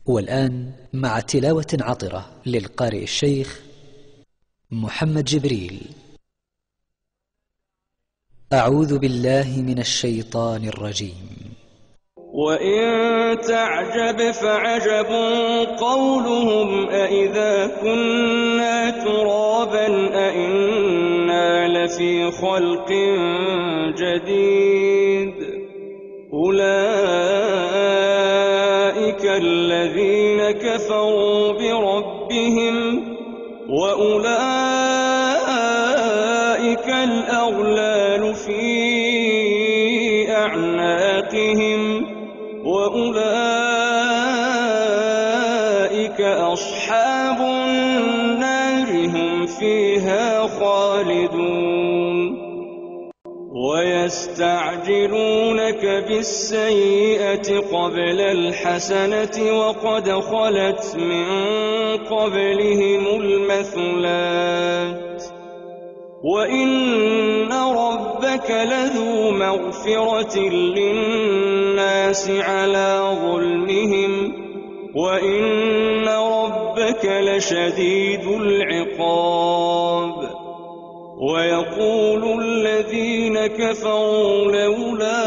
والآن مع تلاوة عطرة للقارئ الشيخ محمد جبريل. أعوذ بالله من الشيطان الرجيم. وإن تعجب فعجب قولهم أإذا كنا ترابا أإنا لفي خلق جديد أولئك الذين كفروا بربهم وأولئك الأغلال في أعناقهم وأولئك أصحاب النار هم فيها خالدون. ويستعجلونك بالسيئة قبل الحسنة وقد خلت من قبلهم المثلات وإن ربك لذو مغفرة للناس على ظلمهم وإن ربك لشديد العقاب. ويقول الذين كفروا لولا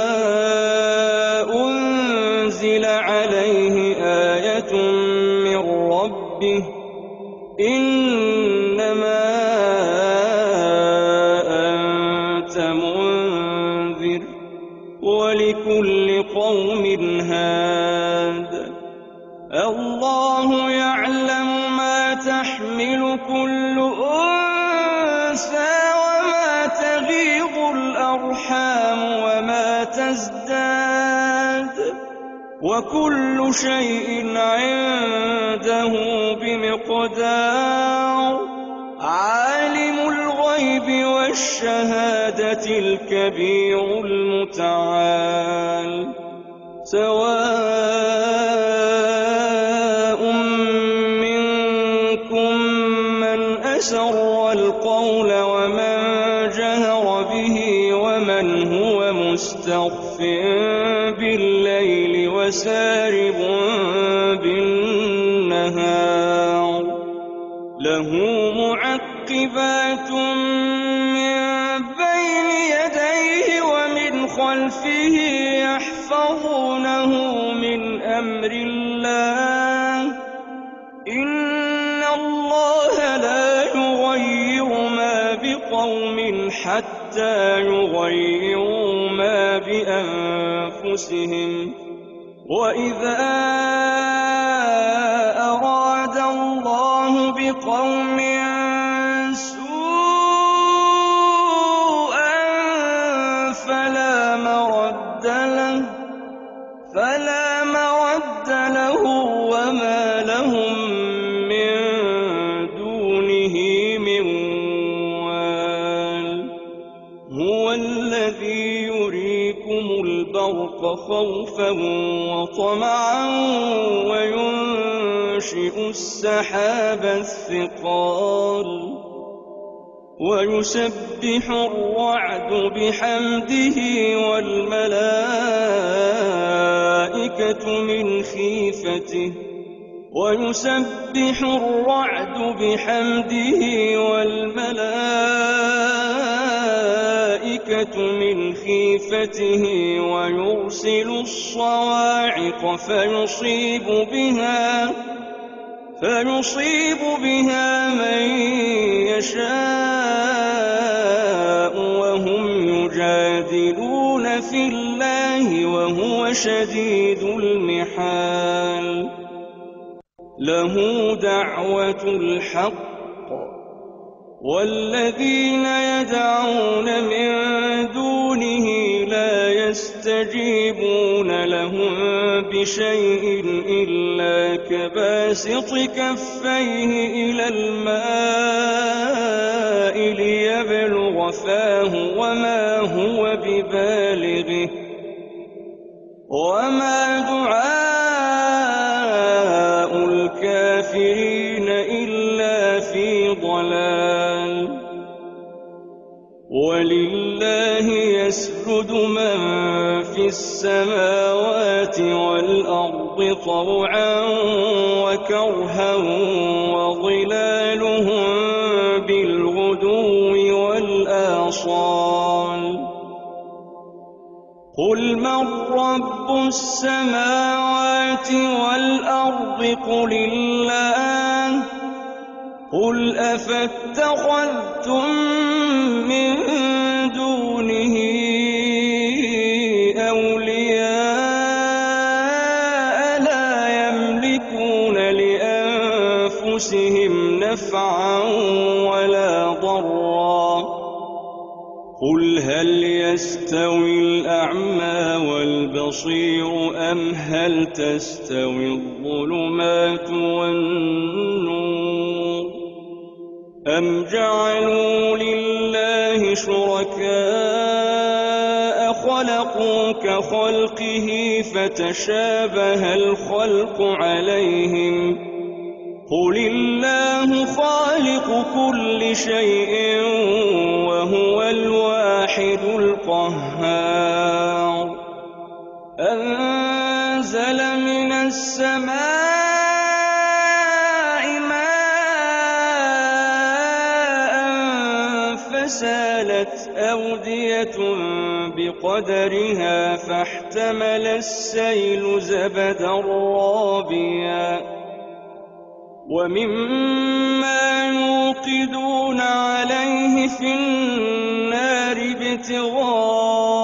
أنزل عليه آية من ربه إنما أنت منذر ولكل قوم هاد. الله يعلم ما تحمل كل أنثى وما تغيض الأرحام وما تزداد وكل شيء عنده بمقدار. عالم الغيب والشهادة الكبير المتعال. سواء منكم من أسر القول ومن جهر به ومن هو مستخف بالليل وسارب بالنهار. له معقبات من بين يديه ومن خلفه يحفظونه من أمر الله. إن الله لا يغير ما بقوم حتى يغيروا ما بأنفسهم. وإذا أراد الله بقوم سوءا فلا مرد له وما لهم من دونه من وال. هو الذي يريكم البرق خوفا وطمعا وينشئ السحاب الثقال. ويسبح الرعد بحمده والملائكة من خيفته ويرسل الصواعق فيصيب بها من يشاء وهم يجادلون في الله وهو شديد المحال. له دعوة الحق والذين يدعون من دونه لا يستجيبون لهم بشيء إلا كباسط كفيه إلى الماء ليبلغ فاه وما هو ببالغه وما دعاء الكافرين إلا في ضلال. ولله يسجد من في السماوات والأرض طوعا وكرها وظلالهم بالغدو والآصال قل من رب السماوات والأرض قل الله قل أفاتخذتم من دونه أولياء لا يملكون لأنفسهم نفعا ولا ضرا قل هل يستوي الأعمى والبصير أم هل تستوي الظلمات والنور أم جعلوا لله شركاء خلقوا كخلقه فتشابه الخلق عليهم قل الله خالق كل شيء وهو الواحد القهار أنزل من السماء ماء فسالت أودية بقدرها فاحتمل السيل زبدا رابيا ومما يوقدون عليه في النار ابتغاء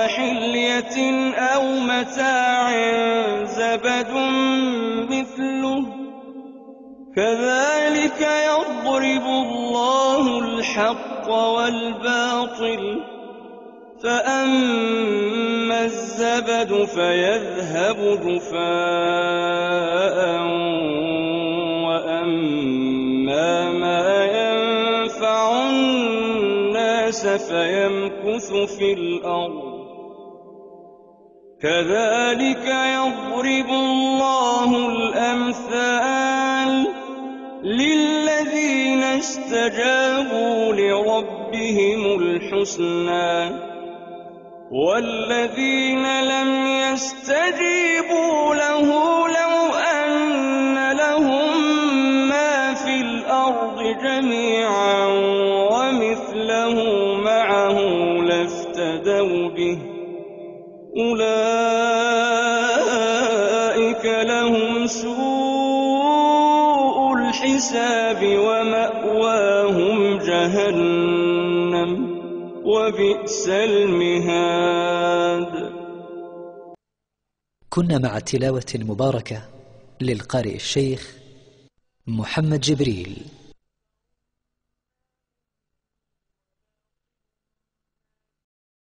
حلية أو متاع زبد مثله كذلك يضرب الله الحق والباطل فأما الزبد فيذهب جفاء وأما ما ينفع الناس فيمكث في الأرض كذلك يضرب الله الأمثال للذين استجابوا لربهم الحسنى والذين لم يستجيبوا له لو أن لهم ما في الأرض جميعا ومثله معه لافتدوا به أولئك لهم سوء الحساب ومأواهم جهنم وبئس المهاد. كنا مع تلاوة مباركة للقارئ الشيخ محمد جبريل.